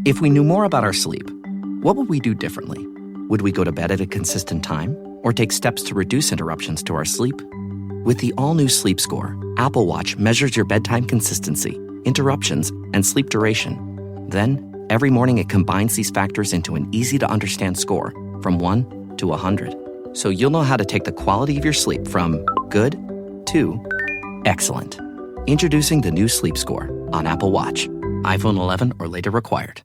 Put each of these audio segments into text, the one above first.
If we knew more about our sleep, what would we do differently? Would we go to bed at a consistent time or take steps to reduce interruptions to our sleep? With the all-new Sleep Score, Apple Watch measures your bedtime consistency, interruptions, and sleep duration. Then, every morning it combines these factors into an easy-to-understand score from 1 to 100. So you'll know how to take the quality of your sleep from good to excellent. Introducing the new Sleep Score on Apple Watch. iPhone 11 or later required.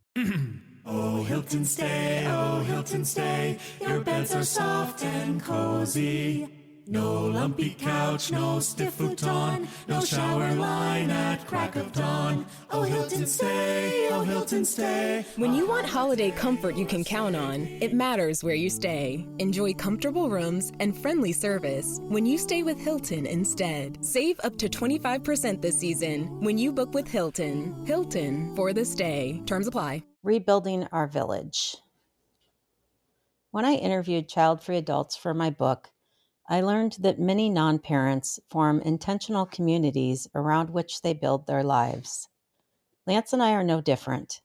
Oh, Hilton stay, your beds are soft and cozy. No lumpy couch, no stiff futon, no shower line at crack of dawn. Oh, Hilton stay. When you want holiday comfort you can count on, it matters where you stay. Enjoy comfortable rooms and friendly service when you stay with Hilton instead. Save up to 25% this season when you book with Hilton. Hilton for the stay. Terms apply. Rebuilding our village. When I interviewed child-free adults for my book, I learned that many non-parents form intentional communities around which they build their lives. Lance and I are no different.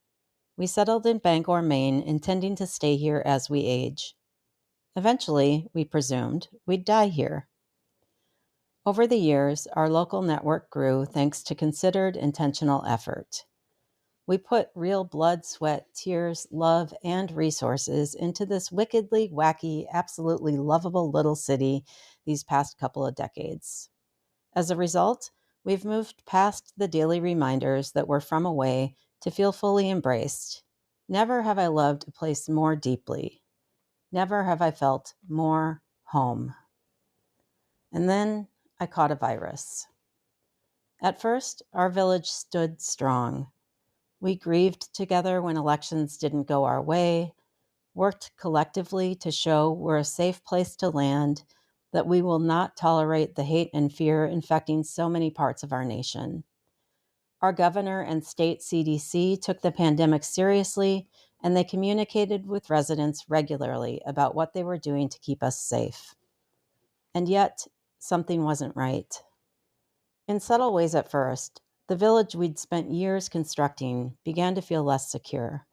We settled in Bangor, Maine, intending to stay here as we age. Eventually, we presumed, we'd die here. Over the years, our local network grew thanks to considered, intentional effort. We put real blood, sweat, tears, love, and resources into this wickedly wacky, absolutely lovable little city these past couple of decades. As a result, we've moved past the daily reminders that we're from away to feel fully embraced. Never have I loved a place more deeply. Never have I felt more home. And then I caught a virus. At first, our village stood strong. We grieved together when elections didn't go our way, worked collectively to show we're a safe place to land, that we will not tolerate the hate and fear infecting so many parts of our nation. Our governor and state CDC took the pandemic seriously, and they communicated with residents regularly about what they were doing to keep us safe. And yet, something wasn't right. In subtle ways at first, the village we'd spent years constructing began to feel less secure.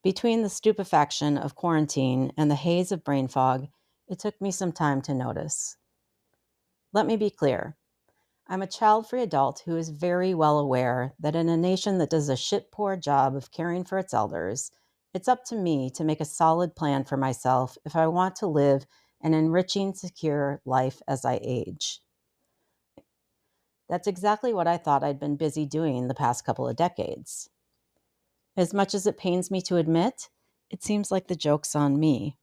Between the stupefaction of quarantine and the haze of brain fog, it took me some time to notice. Let me be clear. I'm a child-free adult who is very well aware that in a nation that does a shit-poor job of caring for its elders, it's up to me to make a solid plan for myself if I want to live an enriching, secure life as I age. That's exactly what I thought I'd been busy doing the past couple of decades. As much as it pains me to admit, it seems like the joke's on me.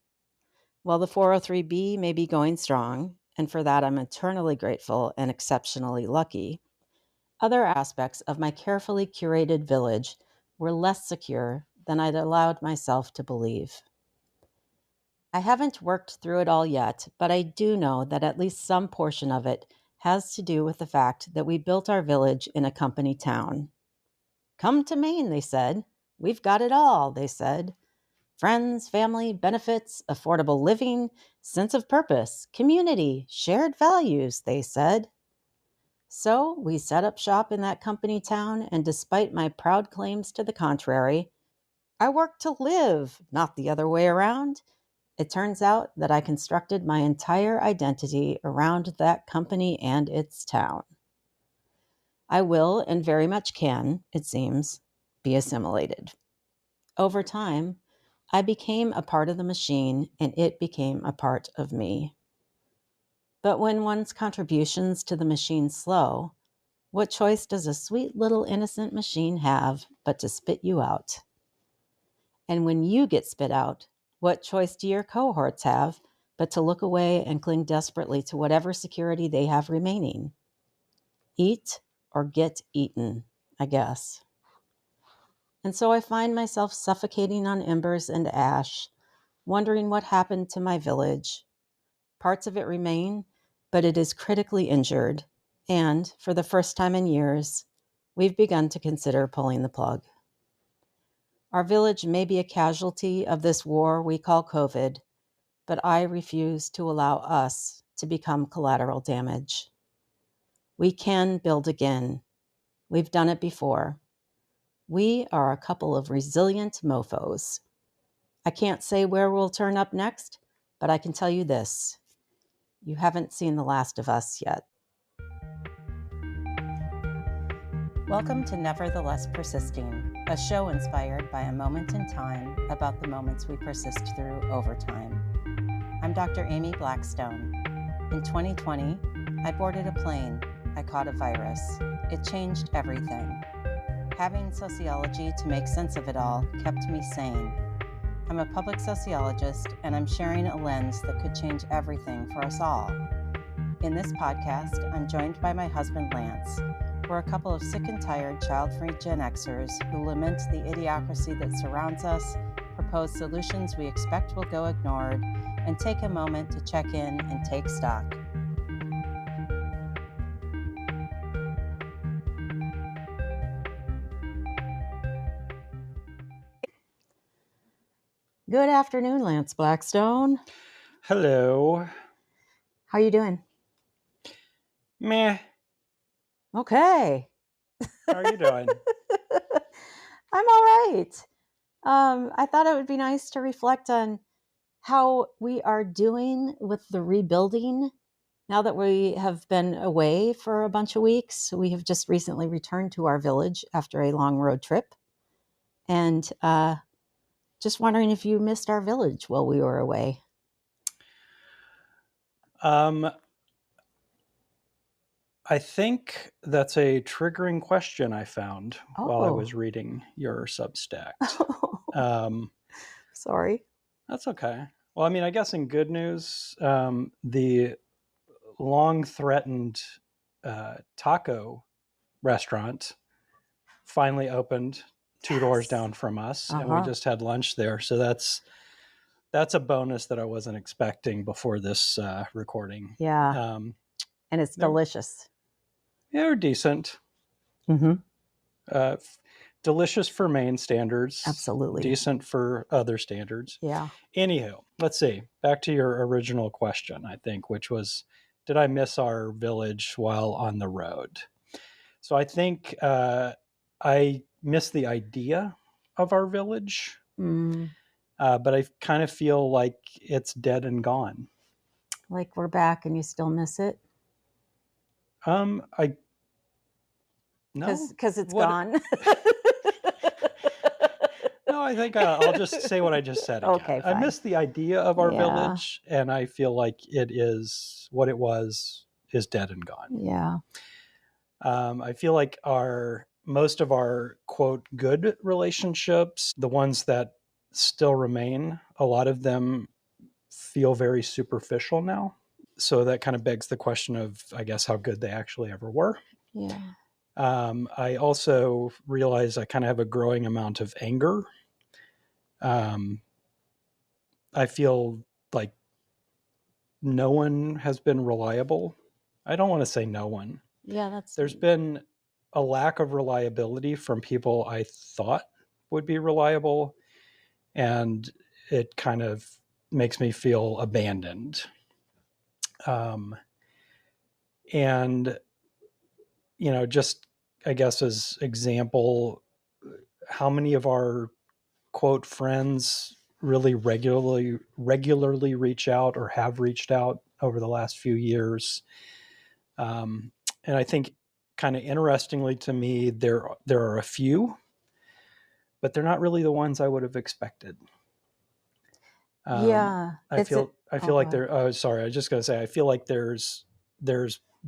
While the 403B may be going strong, and for that I'm eternally grateful and exceptionally lucky, other aspects of my carefully curated village were less secure than I'd allowed myself to believe. I haven't worked through it all yet, but I do know that at least some portion of it has to do with the fact that we built our village in a company town. Come to Maine, they said. We've got it all, they said. Friends, family, benefits, affordable living, sense of purpose, community, shared values, they said. So we set up shop in that company town, and despite my proud claims to the contrary, I work to live, not the other way around. It turns out that I constructed my entire identity around that company and its town. I will, and very much can, it seems, be assimilated. Over time, I became a part of the machine, and it became a part of me. But when one's contributions to the machine slow, what choice does a sweet little innocent machine have but to spit you out? And when you get spit out, what choice do your cohorts have but to look away and cling desperately to whatever security they have remaining? Eat or get eaten, I guess. And so I find myself suffocating on embers and ash, wondering what happened to my village. Parts of it remain, but it is critically injured, and for the first time in years, we've begun to consider pulling the plug. Our village may be a casualty of this war we call COVID, but I refuse to allow us to become collateral damage. We can build again. We've done it before. We are a couple of resilient mofos. I can't say where we'll turn up next, but I can tell you this. You haven't seen the last of us yet. Welcome to Nevertheless Persisting, a show inspired by a moment in time about the moments we persist through over time. I'm Dr. Amy Blackstone. In 2020, I boarded a plane. I caught a virus. It changed everything. Having sociology to make sense of it all kept me sane. I'm a public sociologist, and I'm sharing a lens that could change everything for us all. In this podcast, I'm joined by my husband, Lance. We're a couple of sick and tired child-free Gen Xers who lament the idiocracy that surrounds us, propose solutions we expect will go ignored, and take a moment to check in and take stock. Good afternoon, Lance Blackstone. Hello. How are you doing? Meh. Okay. How are you doing? I'm all right. I thought it would be nice to reflect on how we are doing with the rebuilding now that we have been away for a bunch of weeks. We have just recently returned to our village after a long road trip. And just wondering if you missed our village while we were away. I think that's a triggering question I found while I was reading your Substack. Sorry. That's okay. Well, I mean, I guess in good news, the long-threatened taco restaurant finally opened 2 doors down from us, and we just had lunch there. So that's a bonus that I wasn't expecting before this recording. Yeah. And it's delicious. They're decent. Mm-hmm. Delicious for Maine standards. Absolutely. Decent for other standards. Yeah. Anywho, let's see. Back to your original question, I think, which was, did I miss our village while on the road? So I think I missed the idea of our village, but I kind of feel like it's dead and gone. Like we're back and you still miss it? No. Because it's gone. No, I think I'll just say what I just said again. Okay, fine. I miss the idea of our village, and I feel like it is what it was is dead and gone. Yeah. I feel like most of our quote good relationships, the ones that still remain, a lot of them feel very superficial now. So that kind of begs the question of, I guess, how good they actually ever were. Yeah. I also realize I kind of have a growing amount of anger. I feel like no one has been reliable. I don't want to say no one. Yeah, There's been a lack of reliability from people I thought would be reliable, and it kind of makes me feel abandoned. And, just, I guess, as example, how many of our quote friends really regularly reach out or have reached out over the last few years. And I think kind of interestingly to me, there are a few, but they're not really the ones I would have expected. Yeah. I feel like there. Oh, sorry. I was just going to say, I feel like there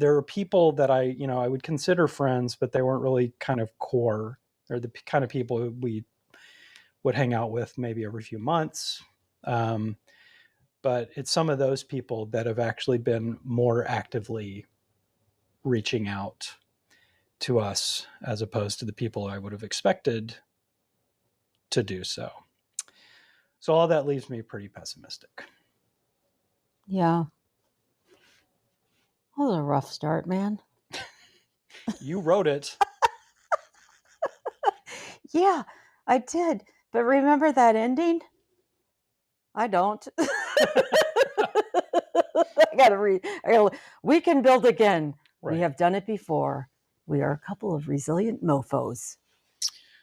are people that I would consider friends, but they weren't really kind of core. They're the kind of people who we would hang out with maybe every few months. But it's some of those people that have actually been more actively reaching out to us as opposed to the people I would have expected to do so. So all that leaves me pretty pessimistic. Yeah. That was a rough start, man. You wrote it. Yeah, I did. But remember that ending? I don't. I gotta read. We can build again. Right. We have done it before. We are a couple of resilient mofos.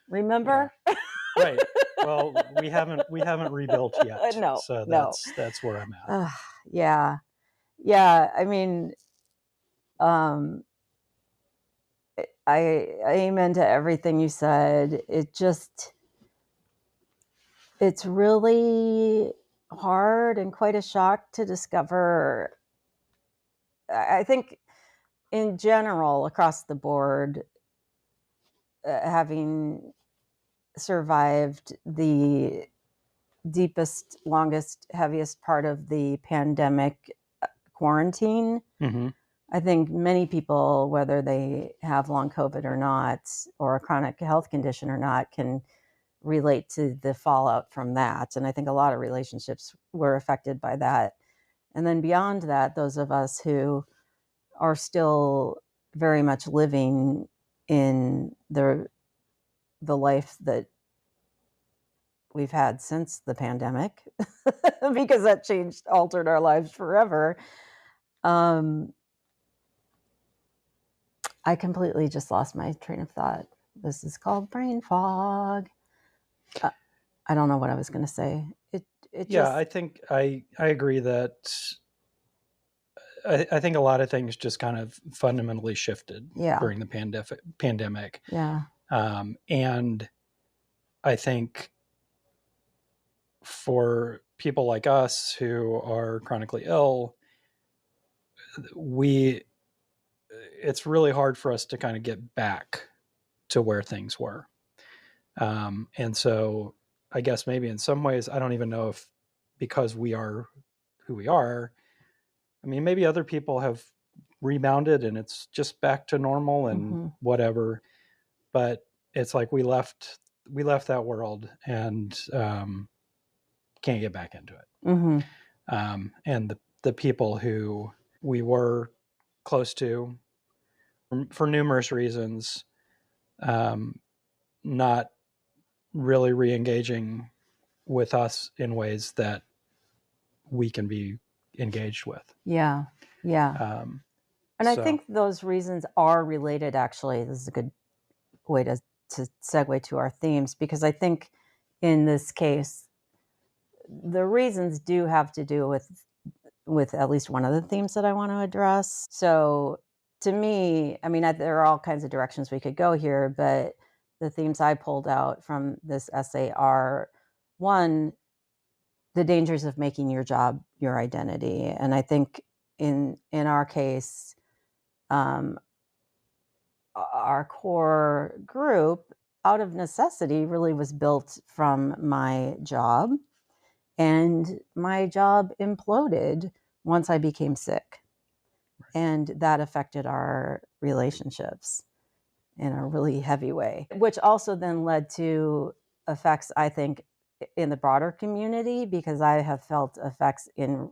Remember? Yeah. Right. Well, we haven't rebuilt yet. No, So no. that's where I'm at. Yeah. Yeah. I mean, um, I amen to everything you said. It's really hard and quite a shock to discover. I think in general, across the board, having survived the deepest, longest, heaviest part of the pandemic quarantine, Mm-hmm. I think many people, whether they have long COVID or not, or a chronic health condition or not, can relate to the fallout from that. And I think a lot of relationships were affected by that. And then beyond that, those of us who are still very much living in the life that we've had since the pandemic, because that altered our lives forever. I completely just lost my train of thought. This is called brain fog. I don't know what I was going to say. I think I agree that I think a lot of things just kind of fundamentally shifted during the pandemic. Yeah. And I think for people like us who are chronically ill, it's really hard for us to kind of get back to where things were. And so I guess maybe in some ways, I don't even know if because we are who we are, I mean, maybe other people have rebounded and it's just back to normal and whatever, but it's like we left that world and can't get back into it. And the people who we were close to for numerous reasons, not really re-engaging with us in ways that we can be engaged with. Yeah. And I think those reasons are related, actually. This is a good way to segue to our themes, because I think in this case, the reasons do have to do with at least one of the themes that I want to address. So to me, I mean, there are all kinds of directions we could go here, but the themes I pulled out from this essay are, one, the dangers of making your job your identity. And I think in our case, our core group, out of necessity, really was built from my job. And my job imploded once I became sick. And that affected our relationships in a really heavy way, which also then led to effects, I think, in the broader community, because I have felt effects in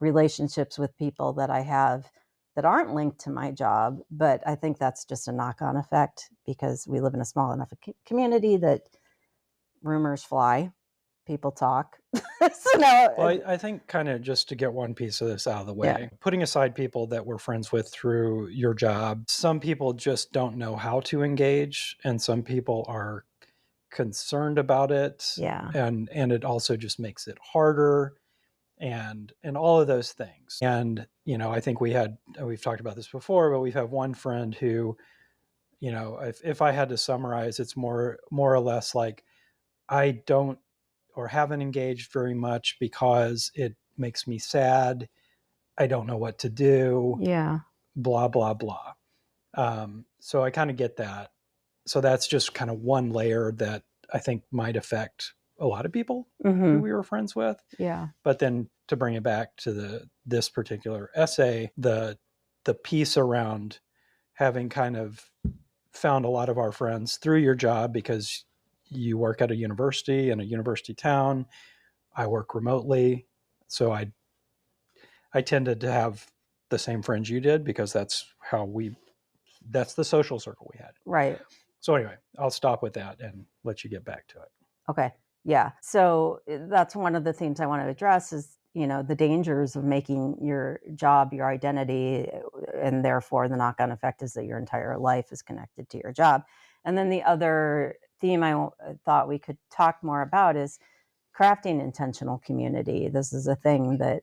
relationships with people that I have that aren't linked to my job. But I think that's just a knock-on effect because we live in a small enough community that rumors fly, people talk. So now, well, I think kind of just to get one piece of this out of the way, putting aside people that we're friends with through your job, some people just don't know how to engage, and some people are concerned about it. Yeah. And it also just makes it harder and all of those things. And, you know, I think we've talked about this before, but we've had one friend who, you know, if I had to summarize, it's more or less like, I don't or haven't engaged very much because it makes me sad. I don't know what to do. Yeah. Blah, blah, blah. So I kind of get that. So that's just kind of one layer that I think might affect a lot of people who we were friends with. Yeah. But then to bring it back to this particular essay, the piece around having kind of found a lot of our friends through your job because you work at a university in a university town. I work remotely. So I tended to have the same friends you did because that's the social circle we had. Right. So anyway, I'll stop with that and let you get back to it. Okay. Yeah. So that's one of the themes I want to address is, you know, the dangers of making your job your identity, and therefore the knock-on effect is that your entire life is connected to your job. And then the other theme I thought we could talk more about is crafting intentional community. This is a thing that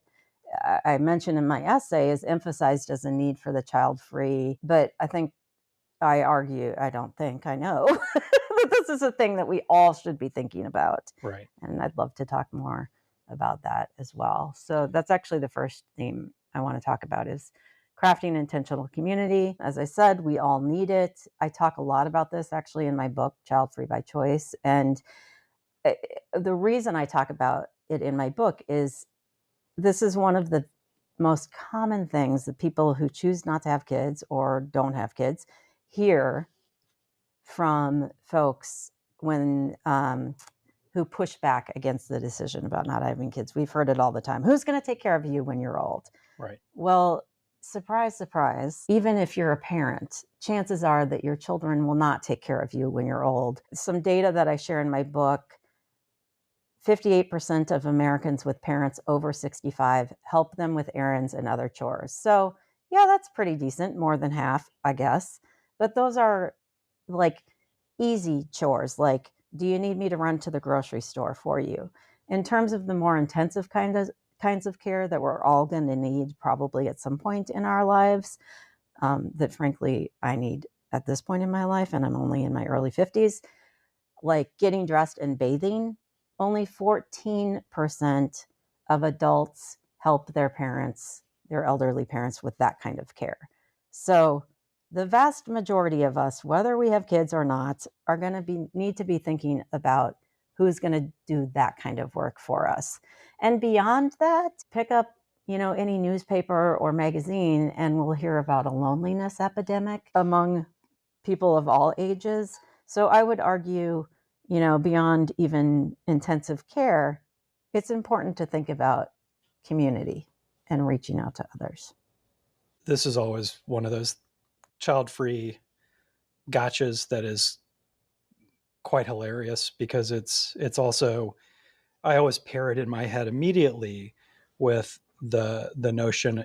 I mentioned in my essay is emphasized as a need for the child-free, but I think I know that this is a thing that we all should be thinking about. Right. And I'd love to talk more about that as well. So that's actually the first theme I want to talk about is crafting intentional community. As I said, we all need it. I talk a lot about this actually in my book, Child Free by Choice. And the reason I talk about it in my book is this is one of the most common things that people who choose not to have kids or don't have kids hear from folks when who push back against the decision about not having kids. We've heard it all the time. Who's going to take care of you when you're old? Right. Well, surprise, surprise, even if you're a parent, chances are that your children will not take care of you when you're old. Some data that I share in my book, 58% of Americans with parents over 65 help them with errands and other chores. So yeah, that's pretty decent, more than half, I guess. But those are like easy chores, like, do you need me to run to the grocery store for you? In terms of the more intensive kinds of care that we're all going to need probably at some point in our lives, that frankly I need at this point in my life, and I'm only in my early 50s, like getting dressed and bathing, only 14% of adults help their parents, their elderly parents, with that kind of care. So the vast majority of us, whether we have kids or not, are going to need to be thinking about who's going to do that kind of work for us. And beyond that, pick up, any newspaper or magazine, and we'll hear about a loneliness epidemic among people of all ages. So I would argue, beyond even intensive care, it's important to think about community and reaching out to others. This is always one of those child-free gotchas that is quite hilarious because it's also, I always pair it in my head immediately with the notion,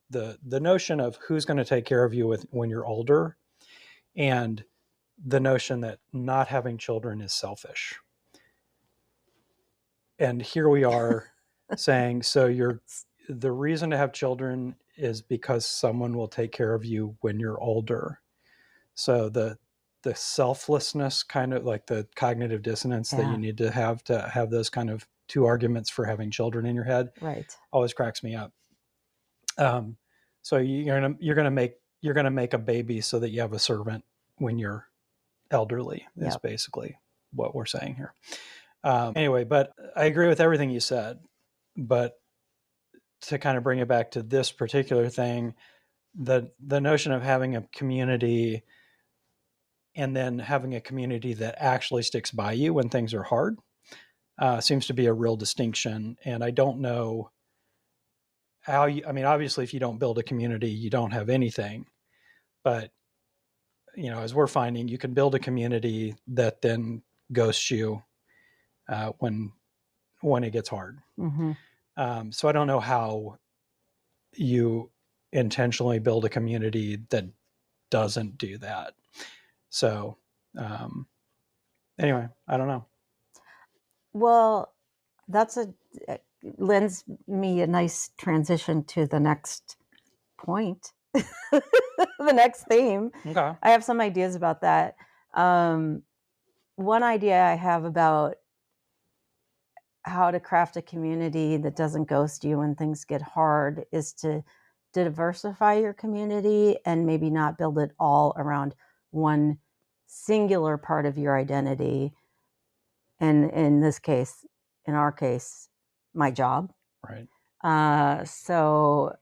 the notion of who's going to take care of you when you're older, and the notion that not having children is selfish. And here we are saying, so the reason to have children is because someone will take care of you when you're older. So the selflessness, kind of like the cognitive dissonance that you need to have those kind of two arguments for having children in your head, right, always cracks me up. So you're gonna make a baby so that you have a servant when you're elderly, is basically what we're saying here. Anyway, but I agree with everything you said. But to kind of bring it back to this particular thing, the notion of having a community and then having a community that actually sticks by you when things are hard seems to be a real distinction. And I don't know how obviously if you don't build a community, you don't have anything. But, as we're finding, you can build a community that then ghosts you when it gets hard. Mm-hmm. So I don't know how you intentionally build a community that doesn't do that. So anyway, I don't know. Well, lends me a nice transition to the next point, the next theme. Okay. I have some ideas about that. One idea I have about how to craft a community that doesn't ghost you when things get hard is to diversify your community and maybe not build it all around one singular part of your identity. And in our case, my job. Right. So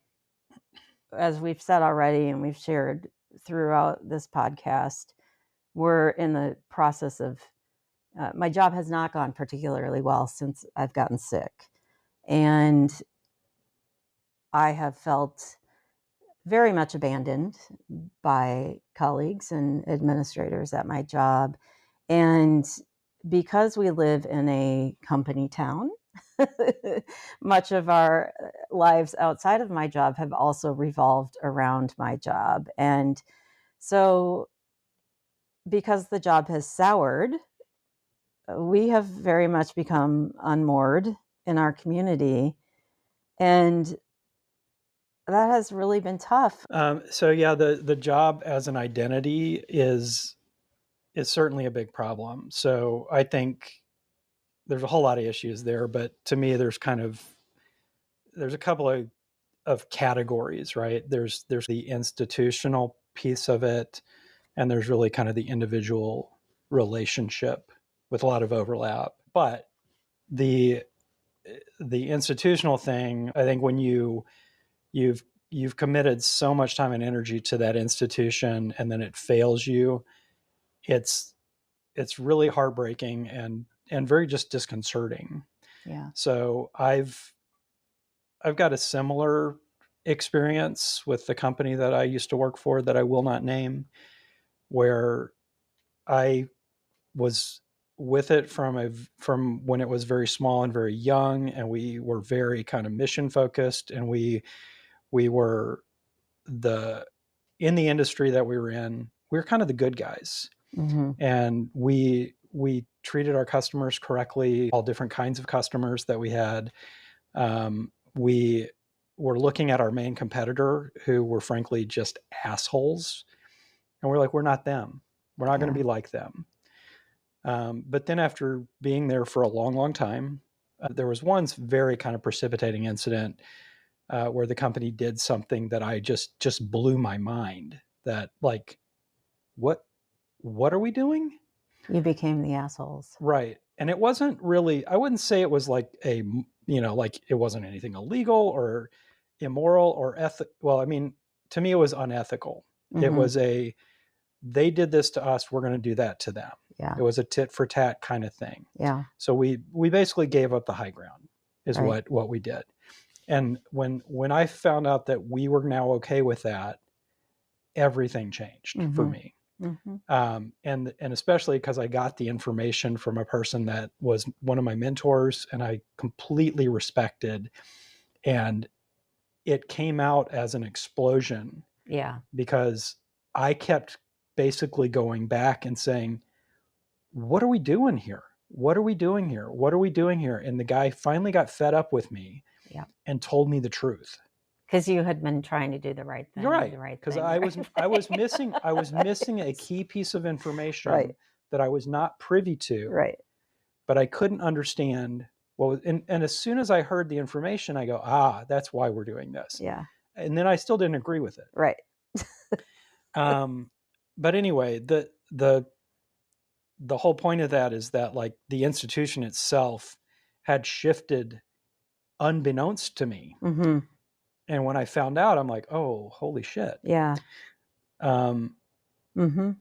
as we've said already, and we've shared throughout this podcast, we're in the process of, my job has not gone particularly well since I've gotten sick. And I have felt very much abandoned by colleagues and administrators at my job. And because we live in a company town, much of our lives outside of my job have also revolved around my job. And so because the job has soured, we have very much become unmoored in our community, and that has really been tough. So yeah, the job as an identity is certainly a big problem. So I think there's a whole lot of issues there, but to me, there's a couple of categories, right? There's the institutional piece of it, and there's really kind of the individual relationship with a lot of overlap. But the institutional thing, I think when you've committed so much time and energy to that institution and then it fails you, it's really heartbreaking and very just disconcerting. Yeah. So I've got a similar experience with the company that I used to work for that I will not name, where I was with it from when it was very small and very young, and we were very kind of mission focused, and we were in the industry that we were in, we were kind of the good guys. Mm-hmm. And we treated our customers correctly, all different kinds of customers that we had. We were looking at our main competitor, who were frankly just assholes. And we're like, we're not them. We're not going to be like them. But then after being there for a long, long time, there was one very kind of precipitating incident where the company did something that I just blew my mind. That like, what are we doing? You became the assholes. Right. And it wasn't really, I wouldn't say it was like like it wasn't anything illegal or immoral or well, I mean, to me, it was unethical. Mm-hmm. It was they did this to us, we're going to do that to them. Yeah. It was a tit for tat kind of thing. Yeah. So we basically gave up the high ground is right. what we did. And when I found out that we were now okay with that, everything changed mm-hmm. for me. Mm-hmm. And especially because I got the information from a person that was one of my mentors and I completely respected, and it came out as an explosion. Yeah. Because I kept basically going back and saying, what are we doing here? What are we doing here? What are we doing here? And the guy finally got fed up with me and told me the truth. Because you had been trying to do the right thing. You're right. The right Because thing, I was missing a key piece of information that I was not privy to. Right. But I couldn't understand what was, and as soon as I heard the information, I go, that's why we're doing this. Yeah. And then I still didn't agree with it. Right. But anyway, the whole point of that is that like the institution itself had shifted unbeknownst to me. Mm-hmm. And when I found out, I'm like, oh, holy shit. Yeah. Mm-hmm.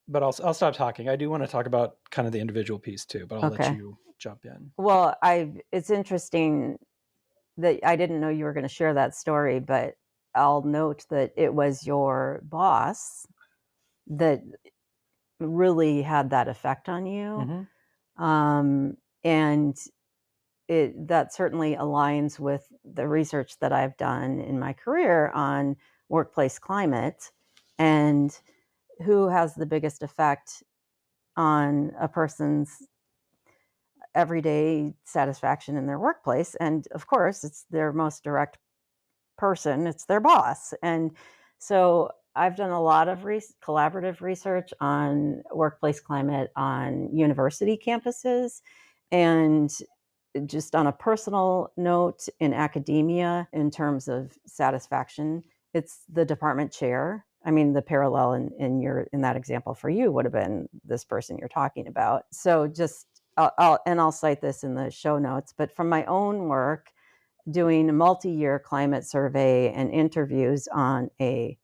But I'll stop talking. I do want to talk about kind of the individual piece too, but I'll let you jump in. Well, it's interesting that I didn't know you were going to share that story, but I'll note that it was your boss that really had that effect on you. Mm-hmm. And that certainly aligns with the research that I've done in my career on workplace climate and who has the biggest effect on a person's everyday satisfaction in their workplace. And of course, it's their most direct person, it's their boss. And so I've done a lot of collaborative research on workplace climate on university campuses, and just on a personal note in academia, in terms of satisfaction, it's the department chair. I mean, the parallel in that example for you would have been this person you're talking about. So just, I'll cite this in the show notes, but from my own work, doing a multi-year climate survey and interviews on a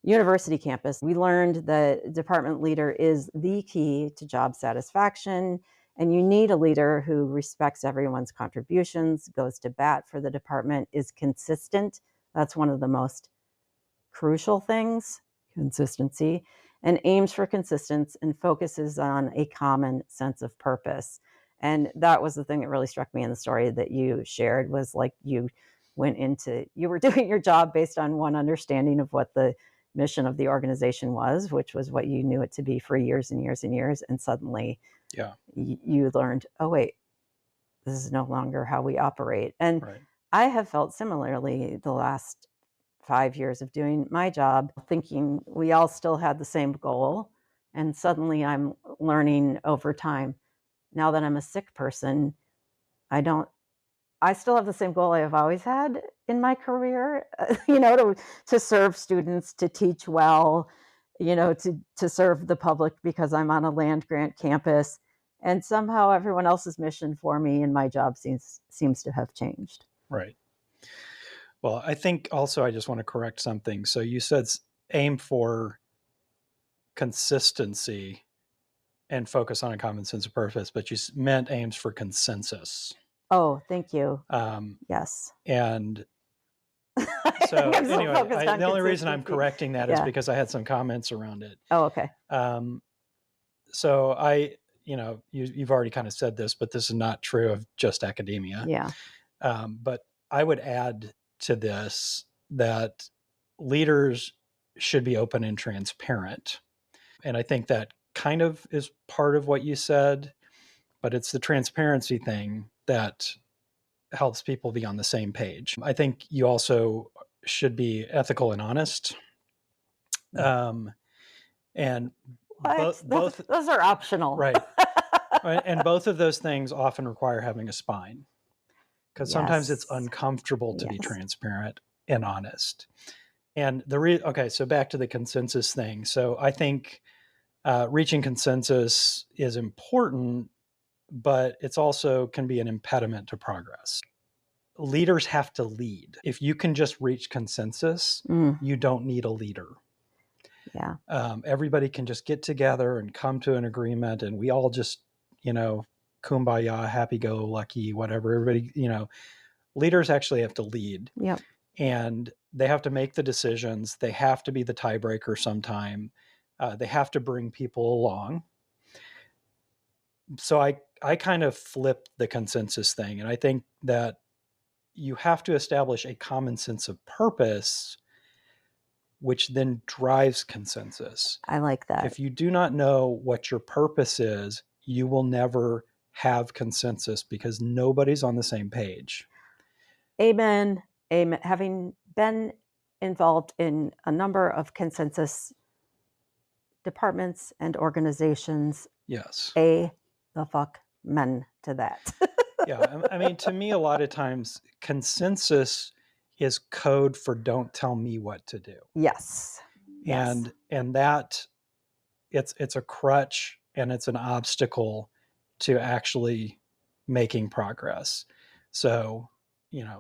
university campus, we learned that department leader is the key to job satisfaction. And you need a leader who respects everyone's contributions, goes to bat for the department, is consistent. That's one of the most crucial things, consistency, and aims for consistency and focuses on a common sense of purpose. And that was the thing that really struck me in the story that you shared, was like you were doing your job based on one understanding of what the mission of the organization was, which was what you knew it to be for years and years and years. And suddenly you learned, oh, wait, this is no longer how we operate. And I have felt similarly the last 5 years of doing my job, thinking we all still had the same goal. And suddenly I'm learning over time, now that I'm a sick person, I still have the same goal I have always had in my career, to serve students, to teach well, to serve the public because I'm on a land grant campus. And somehow everyone else's mission for me and my job seems to have changed. Right. Well, I think also I just want to correct something. So you said aim for consistency and focus on a common sense of purpose, but you meant aims for consensus. Oh, thank you. Yes. And so anyway, the only reason I'm correcting that is because I had some comments around it. Oh, okay. So you've already kind of said this, but this is not true of just academia. Yeah. But I would add to this that leaders should be open and transparent. And I think that kind of is part of what you said, but it's the transparency thing that helps people be on the same page. I think you also should be ethical and honest. And both those are optional. Right. And both of those things often require having a spine, because sometimes it's uncomfortable to be transparent and honest. And so back to the consensus thing. So I think reaching consensus is important, but it's also can be an impediment to progress. Leaders have to lead. If you can just reach consensus, you don't need a leader. Yeah. Everybody can just get together and come to an agreement, and we all just, kumbaya, happy-go-lucky, whatever. Everybody, leaders actually have to lead. Yep. And they have to make the decisions. They have to be the tiebreaker sometime. They have to bring people along. So I kind of flipped the consensus thing. And I think that you have to establish a common sense of purpose, which then drives consensus. I like that. If you do not know what your purpose is, you will never have consensus because nobody's on the same page. Amen. Amen. Having been involved in a number of consensus departments and organizations, yes, the fuck men to that. Yeah, I mean, to me, a lot of times consensus is code for don't tell me what to do. Yes. And that it's a crutch and it's an obstacle to actually making progress. So,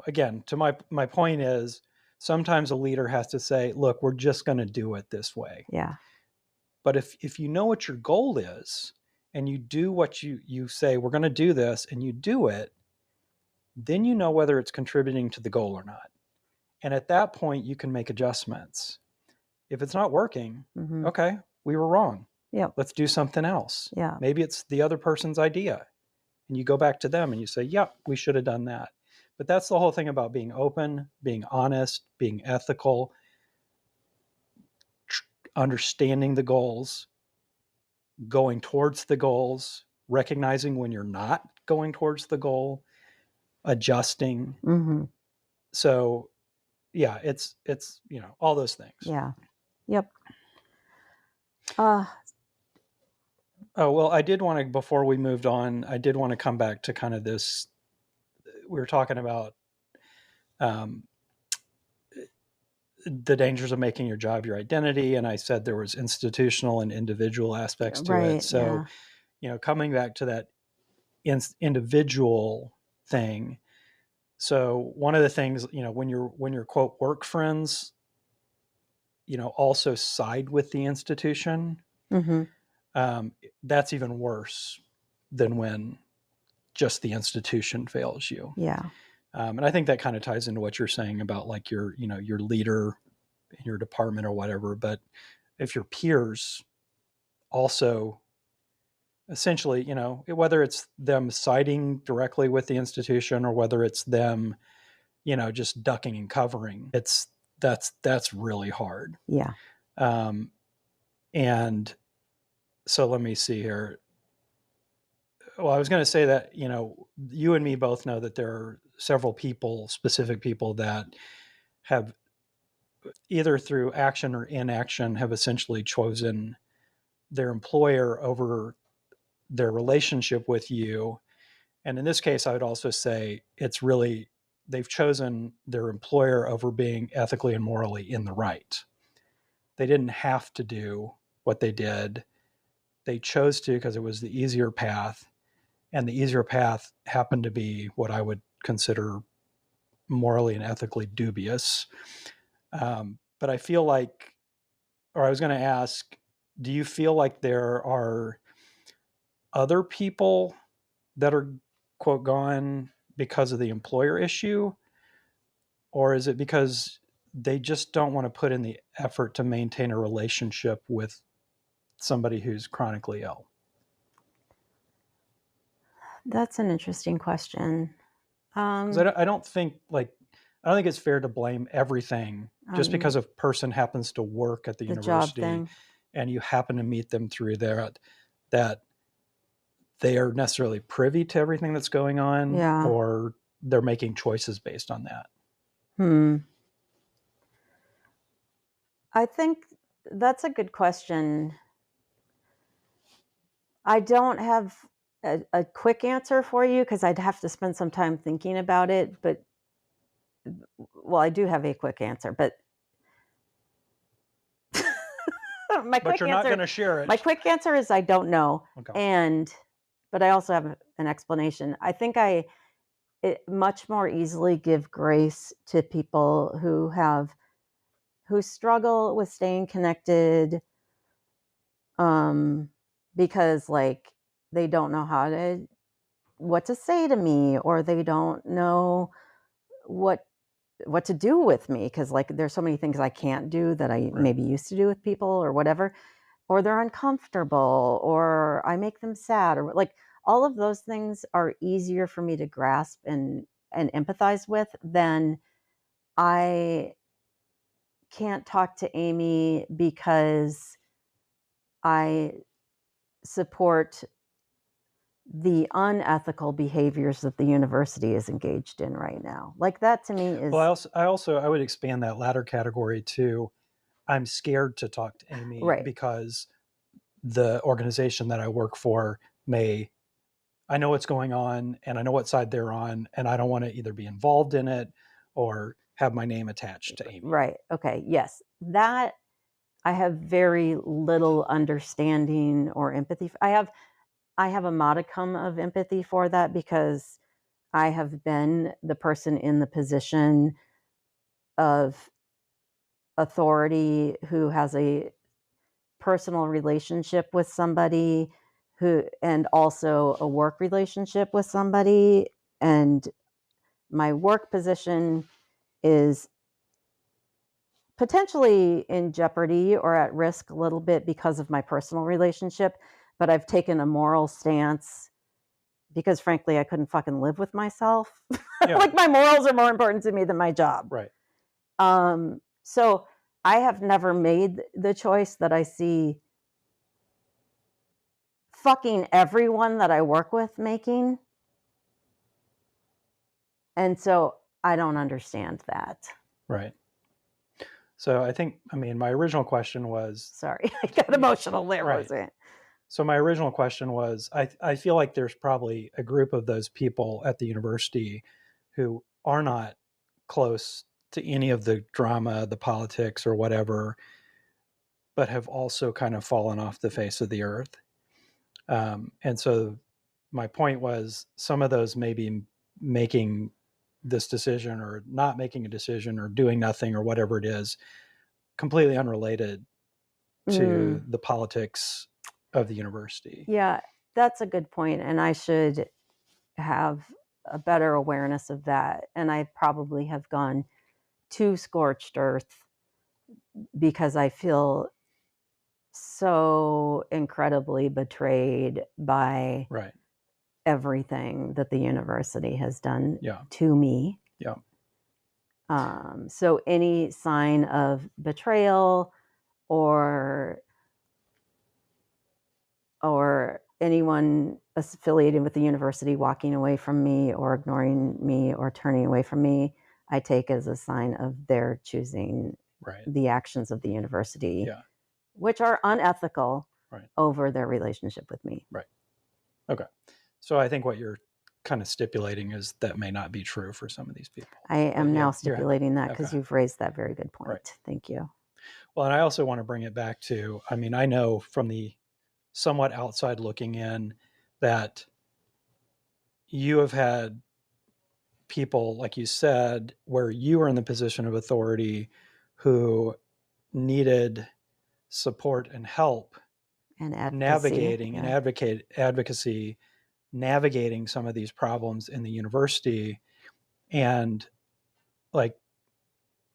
again, to my point is sometimes a leader has to say, look, we're just going to do it this way. Yeah. But if you know what your goal is and you do what you say, we're going to do this, and you do it, then you know whether it's contributing to the goal or not. And at that point, you can make adjustments. If it's not working, okay, we were wrong. Yeah. Let's do something else. Yeah. Maybe it's the other person's idea. And you go back to them and you say, yeah, we should have done that. But that's the whole thing about being open, being honest, being ethical, understanding the goals, going towards the goals, recognizing when you're not going towards the goal, adjusting. So yeah, it's all those things. Yeah. Yep. Oh, well, I did want to, before we moved on, I did want to come back to kind of this, we were talking about the dangers of making your job your identity. And I said there was institutional and individual aspects to it. So, coming back to that individual thing. So one of the things, when your quote work friends, also side with the institution, that's even worse than when just the institution fails you. Yeah. And I think that kind of ties into what you're saying about like your leader in your department or whatever. But if your peers also essentially, whether it's them siding directly with the institution or whether it's them, just ducking and covering, that's really hard. Yeah. And so let me see here. Well, I was going to say that, you and me both know that there are several people, specific people that have either through action or inaction have essentially chosen their employer over their relationship with you. And in this case, I would also say it's really, they've chosen their employer over being ethically and morally in the right. They didn't have to do what they did. They chose to because it was the easier path. And the easier path happened to be what I would consider morally and ethically dubious. But I feel like, or I was going to ask, do you feel like there are other people that are, quote, gone because of the employer issue? Or is it because they just don't want to put in the effort to maintain a relationship with somebody who's chronically ill? That's an interesting question. 'Cause I don't think it's fair to blame everything just because a person happens to work at the the job university thing. and you happen to meet them through there, that they are necessarily privy to everything that's going on, Yeah. or they're making choices based on that. I think that's a good question. I don't have a quick answer for you because I'd have to spend some time thinking about it. But, well, I do have a quick answer, but But you're not going to share it. My quick answer is I don't know. Okay. But I also have an explanation. I think it much more easily give grace to people who struggle with staying connected, because they don't know what to say to me, or they don't know what to do with me, because there's so many things I can't do that I maybe used to do with people or whatever, or they're uncomfortable, or I make them sad, or all of those things are easier for me to grasp and empathize with than I can't talk to Amy because I support the unethical behaviors that the university is engaged in right now. That to me is... Well, I would expand that latter category to, I'm scared to talk to Amy because the organization that I work for I know what's going on and I know what side they're on, and I don't want to either be involved in it or have my name attached to Amy. Right. Okay. Yes. That I have very little understanding or empathy. I have a modicum of empathy for that because I have been the person in the position of authority who has a personal relationship with somebody and also a work relationship with somebody. And my work position is potentially in jeopardy or at risk a little bit because of my personal relationship, but I've taken a moral stance because frankly, I couldn't fucking live with myself. Yeah. My morals are more important to me than my job. Right. So I have never made the choice that I see fucking everyone that I work with making. And so I don't understand that. Right. So I think, my original question was... Sorry, I got emotional there, right. Wasn't it? So my original question was, I feel like there's probably a group of those people at the university who are not close to any of the drama, the politics or whatever, but have also kind of fallen off the face of the earth. And so my point was, some of those may be making this decision or not making a decision or doing nothing or whatever it is, completely unrelated to the politics of the university. Yeah, that's a good point. And I should have a better awareness of that. And I probably have gone too scorched earth because I feel so incredibly betrayed by everything that the university has done to me. Yeah. So any sign of betrayal or anyone affiliated with the university walking away from me or ignoring me or turning away from me, I take as a sign of their choosing the actions of the university, which are unethical, over their relationship with me. Right. Okay. So I think what you're kind of stipulating is that may not be true for some of these people. I am now stipulating that because you've raised that very good point. Right. Thank you. Well, and I also want to bring it back to, I mean, I know from the somewhat outside looking in that you have had people, like you said, where you were in the position of authority who needed support and help and advocacy, navigating and advocacy, navigating some of these problems in the university. And like,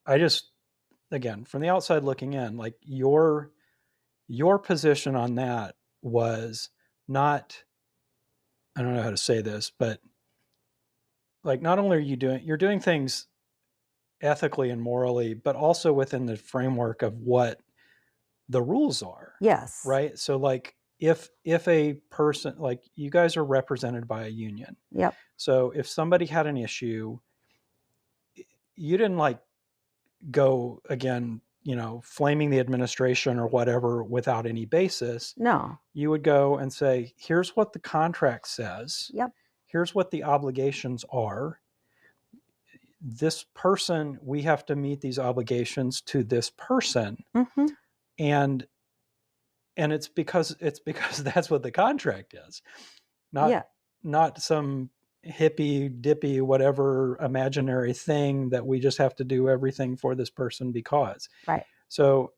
I just, again, from the outside looking in, like your position on that was not, I don't know how to say this, but like, not only are you're doing things ethically and morally, but also within the framework of what the rules are. Yes. Right. So like if a person, like you guys are represented by a union. Yep. So if somebody had an issue, you didn't like go again, flaming the administration or whatever without any basis. No. You would go and say, here's what the contract says. Yep. Here's what the obligations are. This person, we have to meet these obligations to this person. Mm-hmm. And it's because that's what the contract is. Not some hippy dippy whatever imaginary thing that we just have to do everything for this person because. Right. So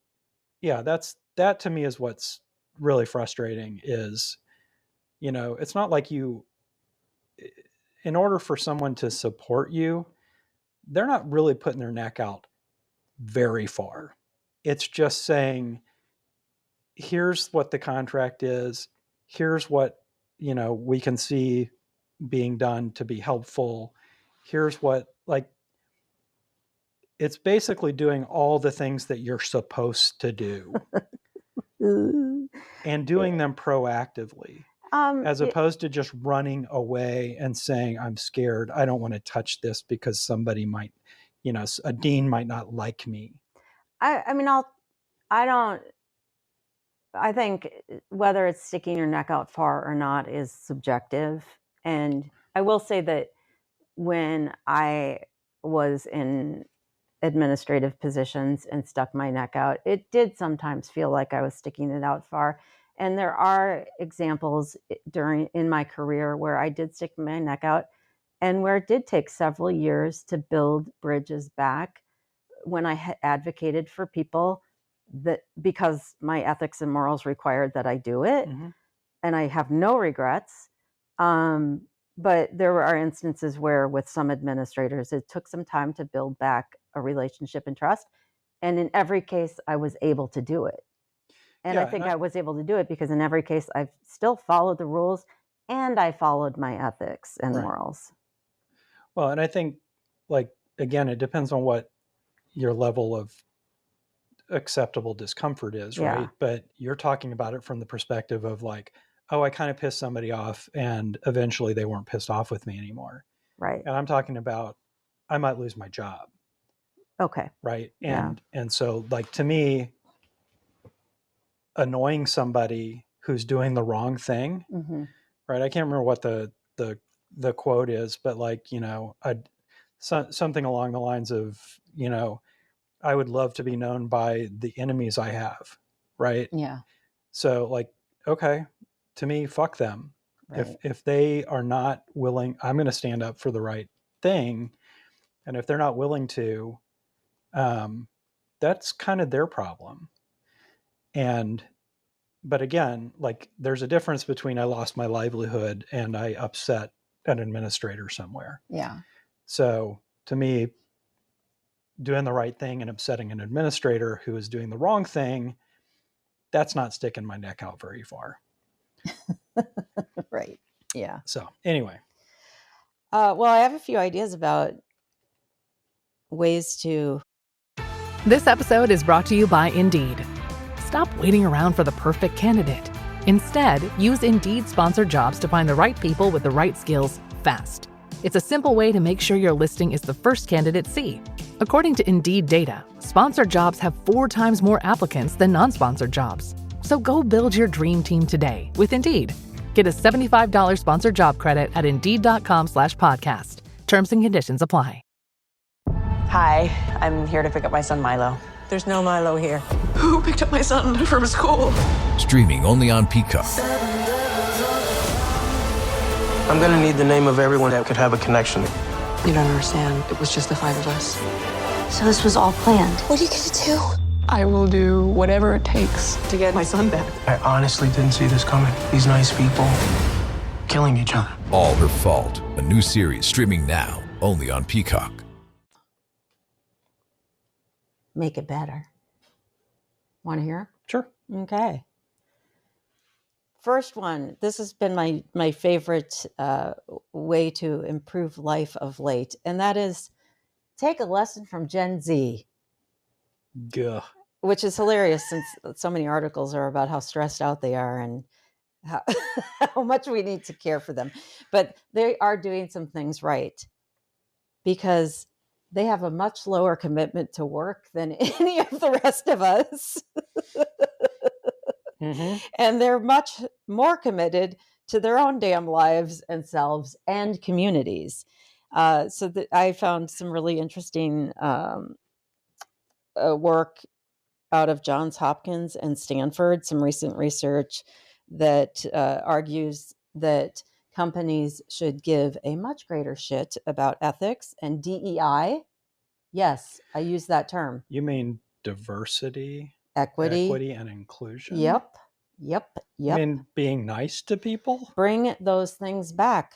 yeah, that to me is what's really frustrating is, it's not like in order for someone to support you, they're not really putting their neck out very far. It's just saying, here's what the contract is. Here's what, we can see being done to be helpful. Here's what, like, it's basically doing all the things that you're supposed to do and doing them proactively. As opposed to just running away and saying, I'm scared, I don't want to touch this because somebody might, a dean might not like me. I think whether it's sticking your neck out far or not is subjective. And I will say that when I was in administrative positions and stuck my neck out, it did sometimes feel like I was sticking it out far. And there are examples in my career where I did stick my neck out and where it did take several years to build bridges back when I advocated for people that because my ethics and morals required that I do it. Mm-hmm. And I have no regrets. But there are instances where with some administrators, it took some time to build back a relationship and trust. And in every case, I was able to do it. And I think I was able to do it because in every case, I've still followed the rules and I followed my ethics and morals. Well, and I think, like, again, it depends on what your level of acceptable discomfort is, right? But you're talking about it from the perspective of like, oh, I kind of pissed somebody off and eventually they weren't pissed off with me anymore. Right. And I'm talking about, I might lose my job. Okay. Right. And so like, to me, annoying somebody who's doing the wrong thing, mm-hmm. right? I can't remember what the quote is, but like, something along the lines of, I would love to be known by the enemies I have. Right. Yeah. So like, okay, to me, fuck them. Right. If they are not willing, I'm going to stand up for the right thing. And if they're not willing to, that's kind of their problem. But again, like there's a difference between I lost my livelihood and I upset an administrator somewhere. Yeah. So to me, doing the right thing and upsetting an administrator who is doing the wrong thing, that's not sticking my neck out very far. Right. Yeah. So anyway. Well, I have a few ideas about ways to. This episode is brought to you by Indeed. Stop waiting around for the perfect candidate. Instead, use Indeed Sponsored Jobs to find the right people with the right skills fast. It's a simple way to make sure your listing is the first candidates see. According to Indeed data, sponsored jobs have 4 times more applicants than non-sponsored jobs. So go build your dream team today with Indeed. Get a $75 sponsored job credit at Indeed.com/podcast. Terms and conditions apply. Hi, I'm here to pick up my son Milo. There's no Milo here. Who picked up my son from school? Streaming only on Peacock. I'm gonna need the name of everyone that could have a connection. You don't understand. It was just the 5 of us. So this was all planned. What are you gonna do? I will do whatever it takes to get my son back. I honestly didn't see this coming. These nice people killing each other. All Her Fault. A new series streaming now only on Peacock. Make it better. Want to hear? Sure. Okay. First one. This has been my favorite way to improve life of late, and that is take a lesson from Gen Z. Gah. Which is hilarious since so many articles are about how stressed out they are and how, how much we need to care for them. But they are doing some things right because they have a much lower commitment to work than any of the rest of us. Mm-hmm. And they're much more committed to their own damn lives and selves and communities. So I found some really interesting work out of Johns Hopkins and Stanford, some recent research that argues that companies should give a much greater shit about ethics and DEI. Yes, I use that term. You mean diversity, equity and inclusion? Yep. I mean, being nice to people? Bring those things back,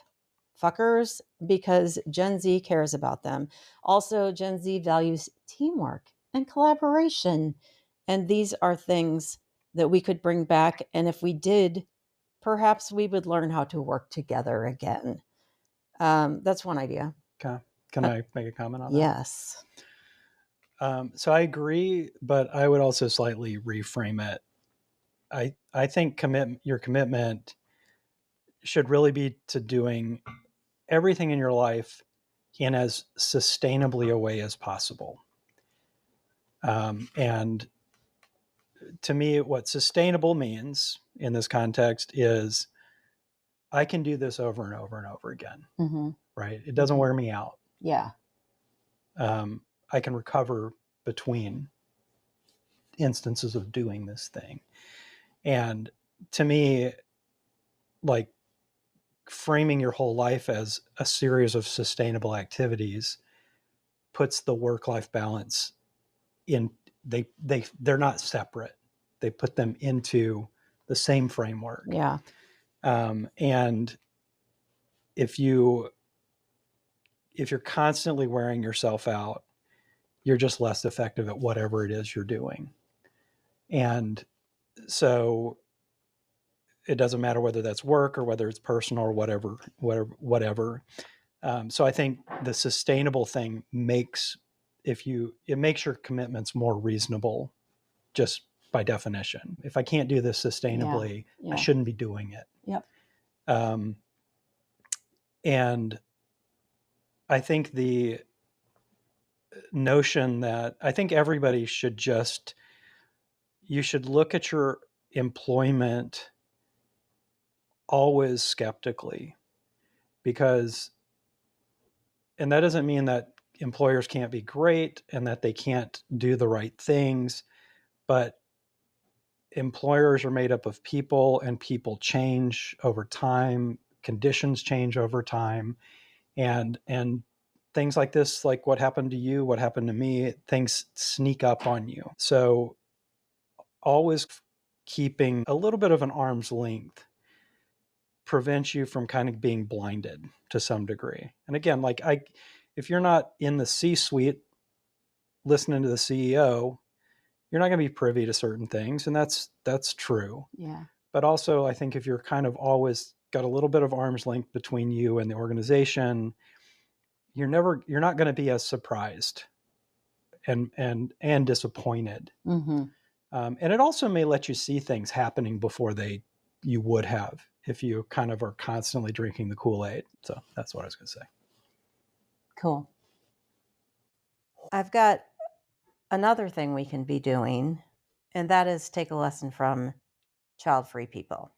fuckers, because Gen Z cares about them. Also, Gen Z values teamwork and collaboration. And these are things that we could bring back. And if we did, perhaps we would learn how to work together again. That's one idea. Okay. Can I make a comment on that? Yes. So I agree, but I would also slightly reframe it. I think your commitment should really be to doing everything in your life in as sustainably a way as possible. And to me, what sustainable means in this context is I can do this over and over and over again, right? It doesn't wear me out. Yeah. I can recover between instances of doing this thing. And to me, like framing your whole life as a series of sustainable activities puts the work-life balance in, they're not separate. They put them into the same framework. Yeah. And if you're constantly wearing yourself out, you're just less effective at whatever it is you're doing. And so it doesn't matter whether that's work or whether it's personal or whatever. So I think the sustainable thing makes your commitments more reasonable just by definition. If I can't do this sustainably, I shouldn't be doing it. Yep. And I think the notion that I think everybody should you should look at your employment always skeptically, and that doesn't mean that employers can't be great and that they can't do the right things, but employers are made up of people, and people change over time, conditions change over time, and things like this, like what happened to you, what happened to me, things sneak up on you. So always keeping a little bit of an arm's length prevents you from kind of being blinded to some degree. And again, if you're not in the C-suite listening to the CEO, you're not going to be privy to certain things, and that's true. Yeah. But also, I think if you're kind of always got a little bit of arm's length between you and the organization, you're not going to be as surprised and disappointed And it also may let you see things happening before you would have if you kind of are constantly drinking the Kool-Aid. So that's what I was going to say. Cool. I've got another thing we can be doing, and that is take a lesson from child-free people.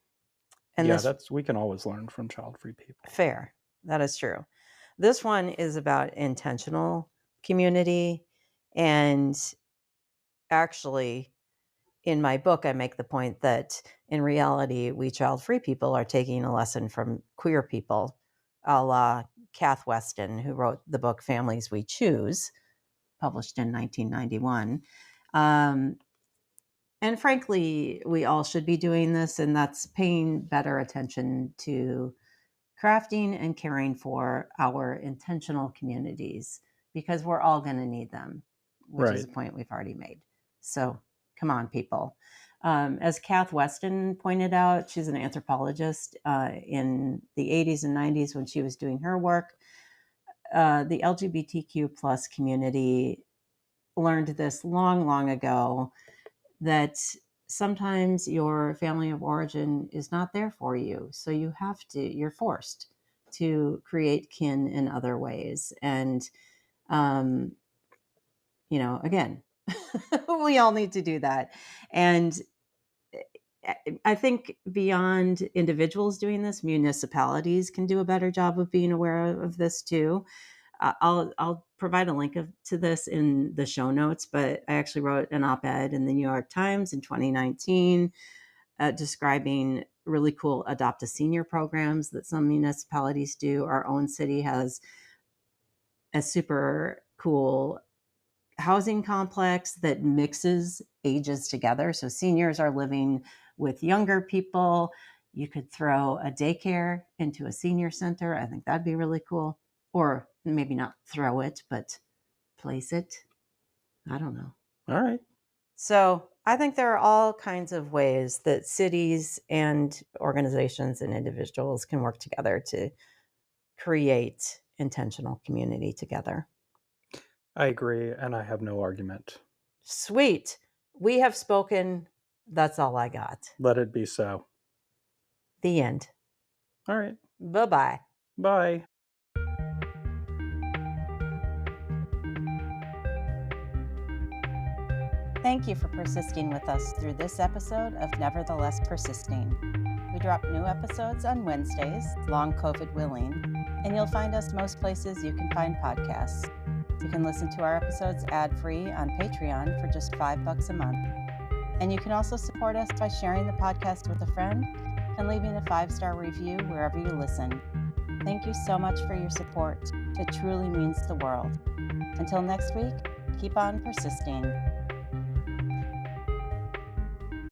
And we can always learn from child-free people. Fair. That is true. This one is about intentional community. And actually, in my book, I make the point that in reality, we child-free people are taking a lesson from queer people, a la Kath Weston, who wrote the book Families We Choose, published in 1991. And frankly, we all should be doing this, and that's paying better attention to crafting and caring for our intentional communities, because we're all going to need them, which is a point we've already made. So come on, people. As Kath Weston pointed out, she's an anthropologist in the 80s and 90s when she was doing her work. The LGBTQ plus community learned this long, long ago, that sometimes your family of origin is not there for you. So you're forced to create kin in other ways. And, again, we all need to do that. And I think beyond individuals doing this, municipalities can do a better job of being aware of this too. I'll provide a link to this in the show notes, but I actually wrote an op-ed in the New York Times in 2019 describing really cool adopt a senior programs that some municipalities do. Our own city has a super cool housing complex that mixes ages together. So seniors are living with younger people. You could throw a daycare into a senior center. I think that'd be really cool. Or maybe not throw it, but place it. I don't know. All right. So I think there are all kinds of ways that cities and organizations and individuals can work together to create intentional community together. I agree, and I have no argument. Sweet. We have spoken. That's all I got. Let it be so. The end. All right. Bye-bye. Bye. Thank you for persisting with us through this episode of Nevertheless Persisting. We drop new episodes on Wednesdays, long COVID willing, and you'll find us most places you can find podcasts. You can listen to our episodes ad-free on Patreon for just $5 a month. And you can also support us by sharing the podcast with a friend and leaving a 5-star review wherever you listen. Thank you so much for your support. It truly means the world. Until next week, keep on persisting.